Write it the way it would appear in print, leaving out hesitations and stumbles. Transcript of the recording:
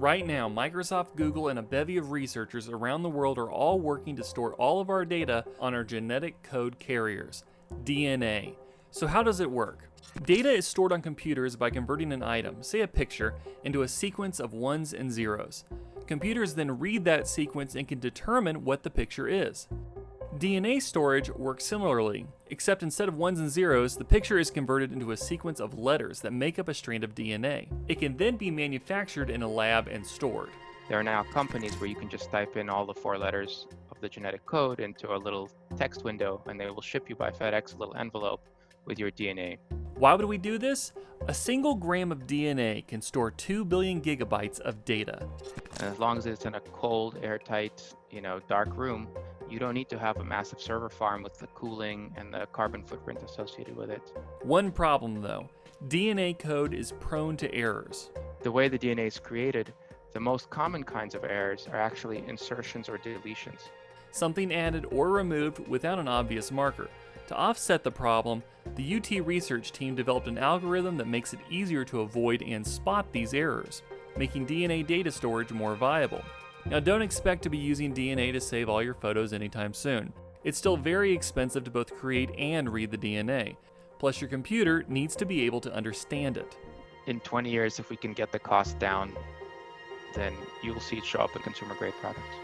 Right now, Microsoft, Google, and a bevy of researchers around the world are all working to store all of our data on our genetic code carriers, DNA. So how does it work? Data is stored on computers by converting an item, say a picture, into a sequence of ones and zeros. Computers then read that sequence and can determine what the picture is. DNA storage works similarly, except instead of ones and zeros, the picture is converted into a sequence of letters that make up a strand of DNA. It can then be manufactured in a lab and stored. There are now companies where you can just type in all the 4 letters of the genetic code into a little text window, and they will ship you by FedEx a little envelope with your DNA. Why would we do this? A single gram of DNA can store 2 billion gigabytes of data. And as long as it's in a cold, airtight, dark room, you don't need to have a massive server farm with the cooling and the carbon footprint associated with it. One problem though, DNA code is prone to errors. The way the DNA is created, the most common kinds of errors are actually insertions or deletions. Something added or removed without an obvious marker. To offset the problem, the UT research team developed an algorithm that makes it easier to avoid and spot these errors, making DNA data storage more viable. Now, don't expect to be using DNA to save all your photos anytime soon. It's still very expensive to both create and read the DNA. Plus, your computer needs to be able to understand it. In 20 years, if we can get the cost down, then you will see it show up in consumer grade products.